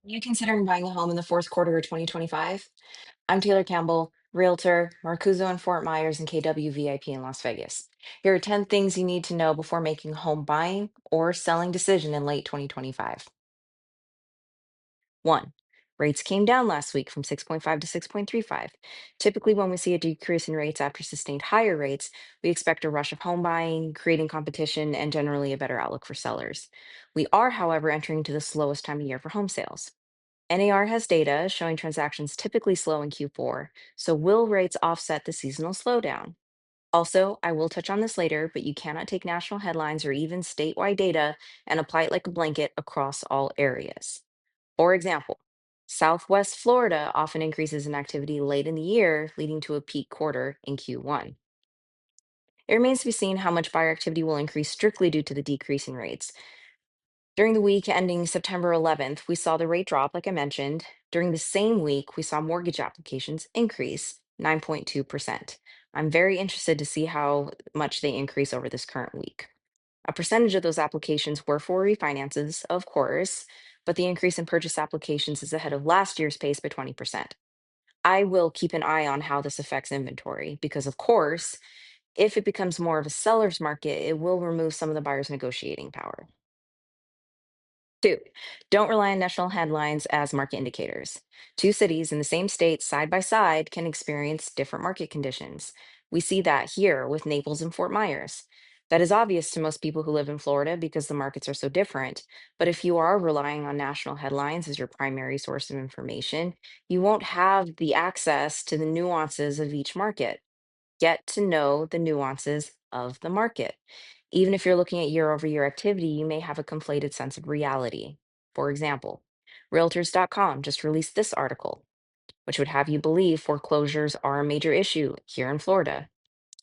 You considering buying a home in the fourth quarter of 2025? I'm Taylor Campbell, Realtor, Marcuso and Fort Myers, and KW VIP in Las Vegas. Here are 10 things you need to know before making a home buying or selling decision in late 2025. 1. Rates came down last week from 6.5 to 6.35. Typically, when we see a decrease in rates after sustained higher rates, we expect a rush of home buying, creating competition, and generally a better outlook for sellers. We are, however, entering into the slowest time of year for home sales. NAR has data showing transactions typically slow in Q4, so will rates offset the seasonal slowdown? Also, I will touch on this later, but you cannot take national headlines or even statewide data and apply it like a blanket across all areas. For example, Southwest Florida often increases in activity late in the year, leading to a peak quarter in Q1. It remains to be seen how much buyer activity will increase strictly due to the decrease in rates. During the week ending September 11th, we saw the rate drop, like I mentioned. During the same week, we saw mortgage applications increase 9.2%. I'm very interested to see how much they increase over this current week. A percentage of those applications were for refinances, of course, but the increase in purchase applications is ahead of last year's pace by 20%. I will keep an eye on how this affects inventory because, of course, if it becomes more of a seller's market, it will remove some of the buyer's negotiating power. 2, don't rely on national headlines as market indicators. Two cities in the same state side by side can experience different market conditions. We see that here with Naples and Fort Myers. That is obvious to most people who live in Florida because the markets are so different. But if you are relying on national headlines as your primary source of information, you won't have the access to the nuances of each market. Get to know the nuances of the market. Even if you're looking at year over year activity, you may have a conflated sense of reality. For example, Realtors.com just released this article, which would have you believe foreclosures are a major issue here in Florida.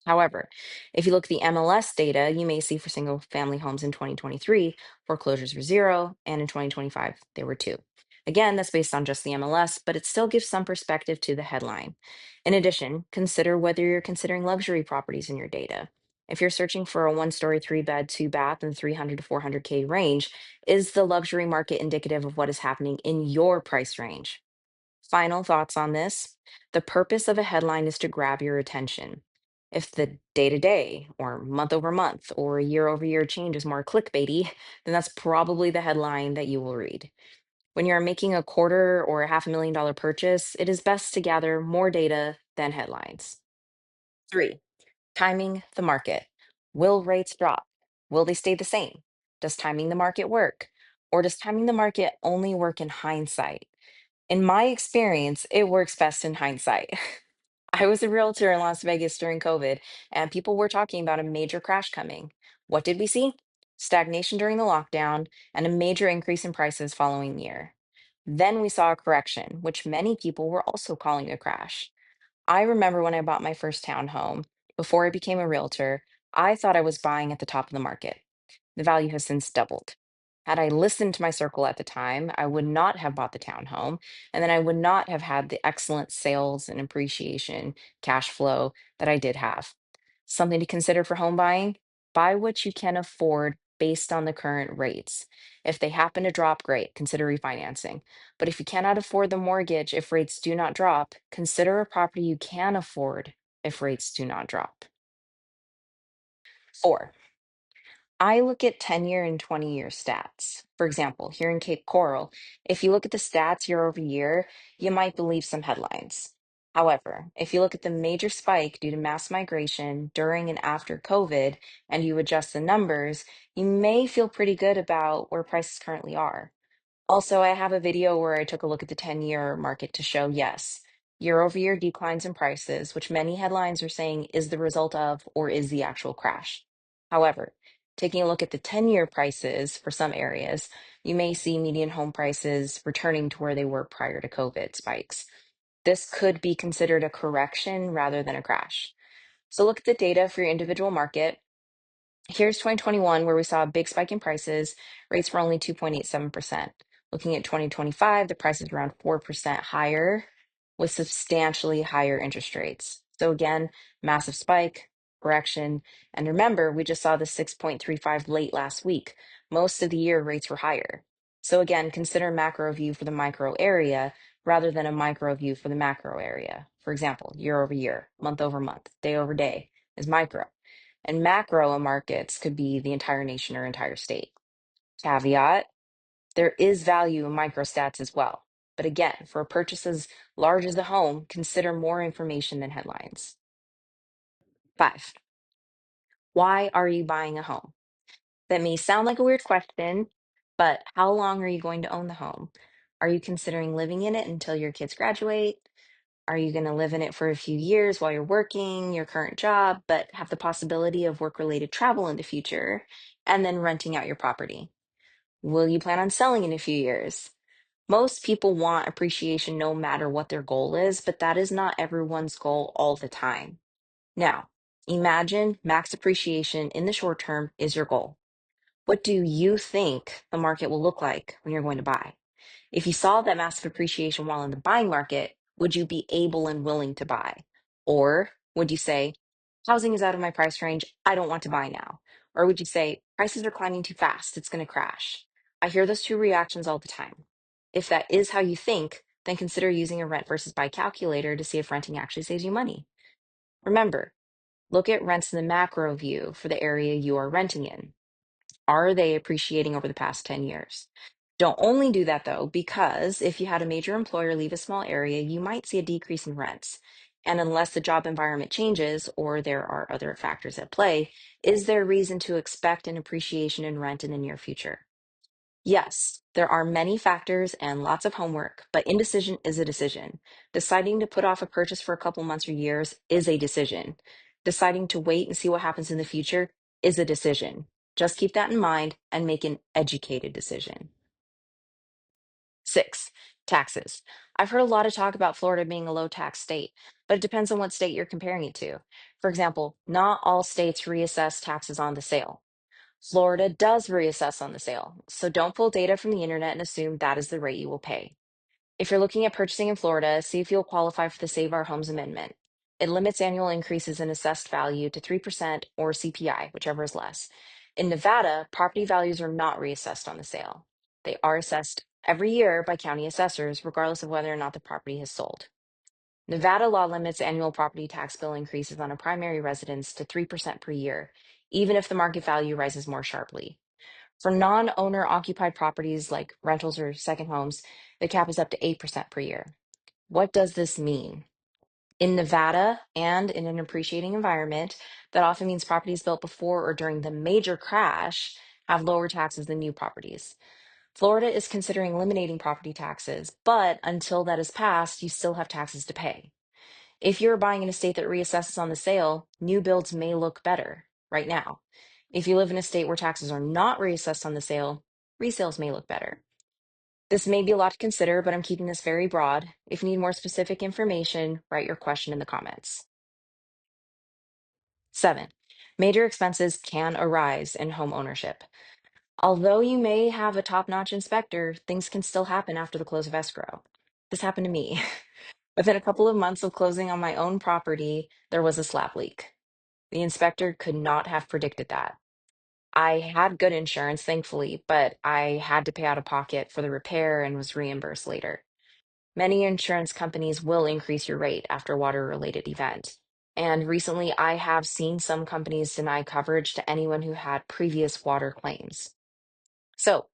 However, if you look at the MLS data, you may see for single family homes in 2023, foreclosures were zero, and in 2025, they were two. Again, that's based on just the MLS, but it still gives some perspective to the headline. In addition, consider whether you're considering luxury properties in your data. If you're searching for a one-story, three-bed, two-bath, in the 300 to 400K range, is the luxury market indicative of what is happening in your price range? Final thoughts on this. The purpose of a headline is to grab your attention. If the day to day, or month over month, or year over year change is more clickbaity, then that's probably the headline that you will read. When you're making a quarter or a $500,000 purchase, it is best to gather more data than headlines. 3, timing the market. Will rates drop? Will they stay the same? Does timing the market work? Or does timing the market only work in hindsight? In my experience, it works best in hindsight. I was a realtor in Las Vegas during COVID, and people were talking about a major crash coming. What did we see? Stagnation during the lockdown and a major increase in prices following year. Then we saw a correction, which many people were also calling a crash. I remember when I bought my first townhome, before I became a realtor, I thought I was buying at the top of the market. The value has since doubled. Had I listened to my circle at the time, I would not have bought the townhome, and then I would not have had the excellent sales and appreciation cash flow that I did have. Something to consider for home buying: buy what you can afford based on the current rates. If they happen to drop, great, consider refinancing. But if you cannot afford the mortgage if rates do not drop, consider a property you can afford if rates do not drop. 4, I look at 10-year and 20-year stats. For example, here in Cape Coral, if you look at the stats year over year, you might believe some headlines. However, if you look at the major spike due to mass migration during and after COVID, and you adjust the numbers, you may feel pretty good about where prices currently are. Also, I have a video where I took a look at the 10-year market to show, yes, year over year declines in prices, which many headlines are saying is the result of or is the actual crash. However, taking a look at the 10-year prices for some areas, you may see median home prices returning to where they were prior to COVID spikes. This could be considered a correction rather than a crash. So look at the data for your individual market. Here's 2021, where we saw a big spike in prices. Rates were only 2.87%. Looking at 2025, the price is around 4% higher with substantially higher interest rates. So again, massive spike, correction. And remember, we just saw the 6.35 late last week. Most of the year, rates were higher. So again, consider macro view for the micro area rather than a micro view for the macro area. For example, year over year, month over month, day over day is micro. And macro in markets could be the entire nation or entire state. Caveat, there is value in microstats as well. But again, for a purchase as large as a home, consider more information than headlines. 5, why are you buying a home? That may sound like a weird question, but how long are you going to own the home? Are you considering living in it until your kids graduate? Are you going to live in it for a few years while you're working your current job, but have the possibility of work-related travel in the future and then renting out your property? Will you plan on selling in a few years? Most people want appreciation no matter what their goal is, but that is not everyone's goal all the time. Now, imagine max appreciation in the short term is your goal. What do you think the market will look like when you're going to buy? If you saw that massive appreciation while in the buying market, would you be able and willing to buy? Or would you say, housing is out of my price range, I don't want to buy now? Or would you say, prices are climbing too fast, it's going to crash? I hear those two reactions all the time. If that is how you think, then consider using a rent versus buy calculator to see if renting actually saves you money. Remember, look at rents in the macro view for the area you are renting in. Are they appreciating over the past 10 years? Don't only do that though, because if you had a major employer leave a small area, you might see a decrease in rents. And unless the job environment changes or there are other factors at play, is there reason to expect an appreciation in rent in the near future? Yes, there are many factors and lots of homework, but indecision is a decision. Deciding to put off a purchase for a couple months or years is a decision. Deciding to wait and see what happens in the future is a decision. Just keep that in mind and make an educated decision. 6, taxes. I've heard a lot of talk about Florida being a low tax state, but it depends on what state you're comparing it to. For example, not all states reassess taxes on the sale. Florida does reassess on the sale, so don't pull data from the internet and assume that is the rate you will pay. If you're looking at purchasing in Florida, see if you'll qualify for the Save Our Homes Amendment. It limits annual increases in assessed value to 3% or CPI, whichever is less. In Nevada, property values are not reassessed on the sale. They are assessed every year by county assessors, regardless of whether or not the property has sold. Nevada law limits annual property tax bill increases on a primary residence to 3% per year, even if the market value rises more sharply. For non-owner occupied properties like rentals or second homes, the cap is up to 8% per year. What does this mean? In Nevada and in an appreciating environment, that often means properties built before or during the major crash have lower taxes than new properties. Florida is considering eliminating property taxes, but until that is passed, you still have taxes to pay. If you're buying in a state that reassesses on the sale, new builds may look better right now. If you live in a state where taxes are not reassessed on the sale, resales may look better. This may be a lot to consider, but I'm keeping this very broad. If you need more specific information, write your question in the comments. 7, major expenses can arise in home ownership. Although you may have a top-notch inspector, things can still happen after the close of escrow. This happened to me. Within a couple of months of closing on my own property, there was a slab leak. The inspector could not have predicted that. I had good insurance, thankfully, but I had to pay out of pocket for the repair and was reimbursed later. Many insurance companies will increase your rate after a water-related event. And recently, I have seen some companies deny coverage to anyone who had previous water claims. So,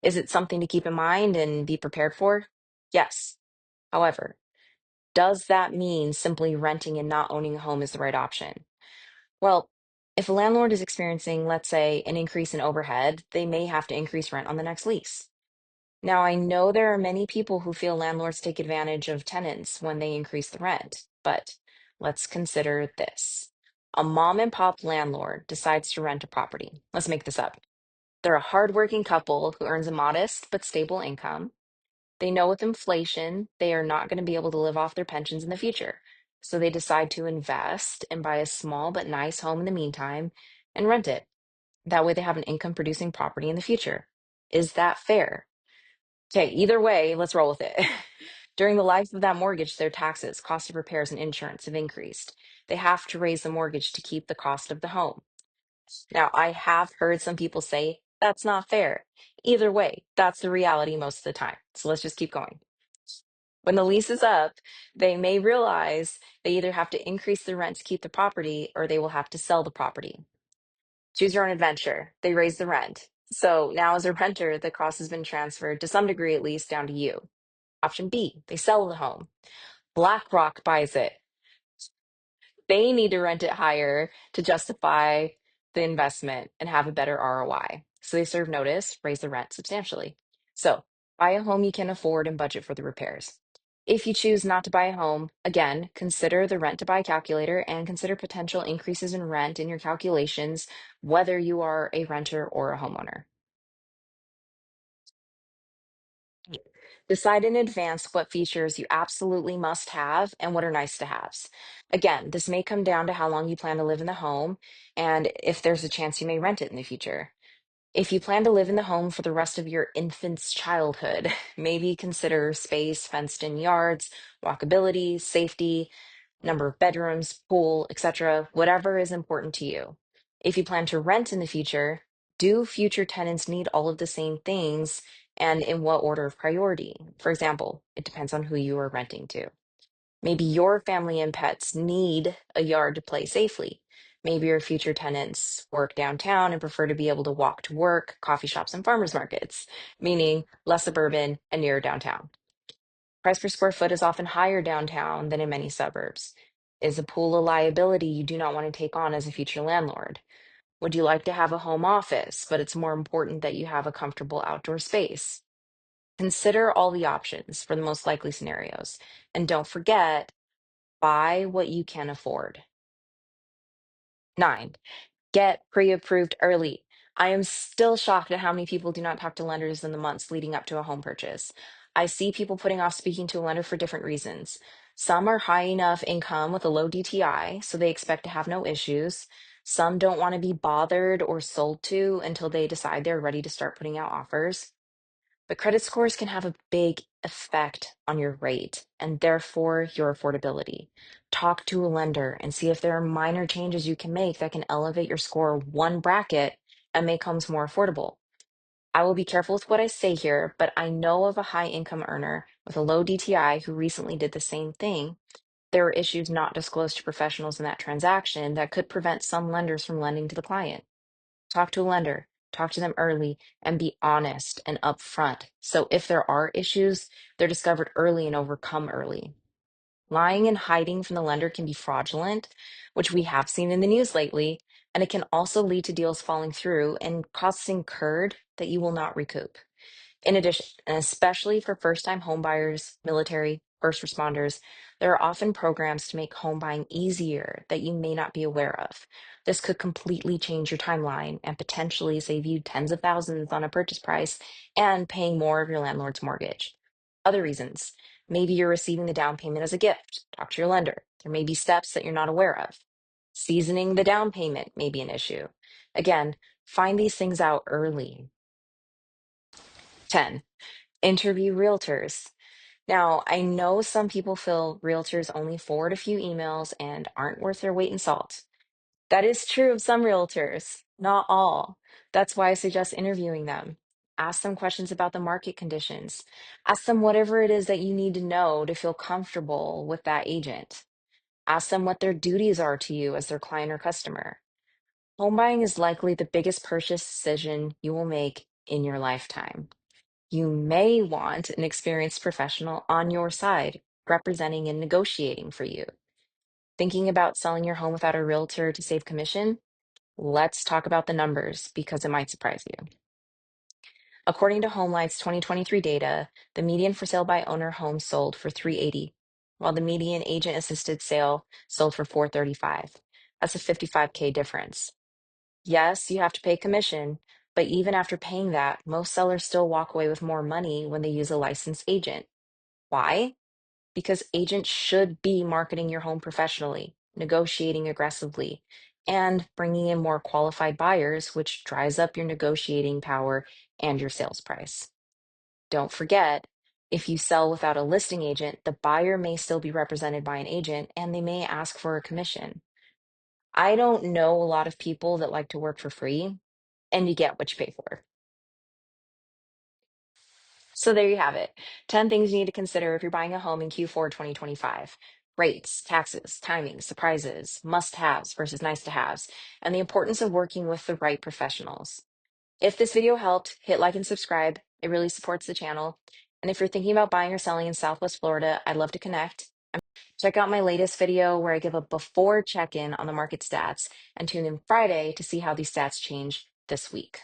is it something to keep in mind and be prepared for? Yes. However, does that mean simply renting and not owning a home is the right option? Well, if a landlord is experiencing, let's say, an increase in overhead, they may have to increase rent on the next lease. Now, I know there are many people who feel landlords take advantage of tenants when they increase the rent, but let's consider this. A mom and pop landlord decides to rent a property. Let's make this up. They're a hardworking couple who earns a modest but stable income. They know with inflation, they are not going to be able to live off their pensions in the future. So they decide to invest and buy a small but nice home in the meantime and rent it. That way they have an income producing property in the future. Is that fair? Okay, either way, let's roll with it. During the life of that mortgage, their taxes, cost of repairs, and insurance have increased. They have to raise the mortgage to keep the cost of the home. Now, I have heard some people say That's not fair. Either way, that's the reality most of the time. So let's just keep going. When the lease is up, they may realize they either have to increase the rent to keep the property or they will have to sell the property. Choose your own adventure. They raise the rent. So now, as a renter, the cost has been transferred to some degree at least down to you. Option B, they sell the home. BlackRock buys it. They need to rent it higher to justify the investment and have a better ROI. So they serve notice, raise the rent substantially. So buy a home you can afford and budget for the repairs. If you choose not to buy a home, again, consider the rent to buy calculator and consider potential increases in rent in your calculations, whether you are a renter or a homeowner. Decide in advance what features you absolutely must have and what are nice to haves. Again, this may come down to how long you plan to live in the home and if there's a chance you may rent it in the future. If you plan to live in the home for the rest of your infant's childhood, maybe consider space, fenced in yards, walkability, safety, number of bedrooms, pool, etc., whatever is important to you. If you plan to rent in the future, do future tenants need all of the same things and in what order of priority? For example, it depends on who you are renting to. Maybe your family and pets need a yard to play safely. Maybe your future tenants work downtown and prefer to be able to walk to work, coffee shops, and farmers markets, meaning less suburban and nearer downtown. Price per square foot is often higher downtown than in many suburbs. Is a pool a liability you do not want to take on as a future landlord? Would you like to have a home office, but it's more important that you have a comfortable outdoor space? Consider all the options for the most likely scenarios. And don't forget, buy what you can afford. 9, get pre approved early. I am still shocked at how many people do not talk to lenders in the months leading up to a home purchase. I see people putting off speaking to a lender for different reasons. Some are high enough income with a low DTI, so they expect to have no issues. Some don't want to be bothered or sold to until they decide they're ready to start putting out offers. But credit scores can have a big effect on your rate and therefore your affordability. Talk to a lender and see if there are minor changes you can make that can elevate your score one bracket and make homes more affordable. I will be careful with what I say here, but I know of a high income earner with a low DTI who recently did the same thing. There were issues not disclosed to professionals in that transaction that could prevent some lenders from lending to the client. Talk to a lender, talk to them early, and be honest and upfront. So if there are issues, they're discovered early and overcome early. Lying and hiding from the lender can be fraudulent, which we have seen in the news lately, and it can also lead to deals falling through and costs incurred that you will not recoup. In addition, and especially for first-time homebuyers, military, first responders, there are often programs to make home buying easier that you may not be aware of. This could completely change your timeline and potentially save you tens of thousands on a purchase price and paying more of your landlord's mortgage. Other reasons, maybe you're receiving the down payment as a gift. Talk to your lender. There may be steps that you're not aware of. Seasoning the down payment may be an issue. Again, find these things out early. 10, interview realtors. Now, I know some people feel realtors only forward a few emails and aren't worth their weight in salt. That is true of some realtors, not all. That's why I suggest interviewing them. Ask them questions about the market conditions. Ask them whatever it is that you need to know to feel comfortable with that agent. Ask them what their duties are to you as their client or customer. Home buying is likely the biggest purchase decision you will make in your lifetime. You may want an experienced professional on your side, representing and negotiating for you. Thinking about selling your home without a realtor to save commission? Let's talk about the numbers because it might surprise you. According to HomeLight's 2023 data, the median for sale by owner home sold for 380, while the median agent assisted sale sold for 435. That's a 55K difference. Yes, you have to pay commission, but even after paying that, most sellers still walk away with more money when they use a licensed agent. Why? Because agents should be marketing your home professionally, negotiating aggressively, and bringing in more qualified buyers, which drives up your negotiating power and your sales price. Don't forget, if you sell without a listing agent, the buyer may still be represented by an agent and they may ask for a commission. I don't know a lot of people that like to work for free, and you get what you pay for. So there you have it. 10 things you need to consider if you're buying a home in Q4 2025. Rates, taxes, timing, surprises, must-haves versus nice-to-haves, and the importance of working with the right professionals. If this video helped, hit like and subscribe. It really supports the channel. And if you're thinking about buying or selling in Southwest Florida, I'd love to connect. Check out my latest video where I give a before check-in on the market stats, and tune in Friday to see how these stats change this week.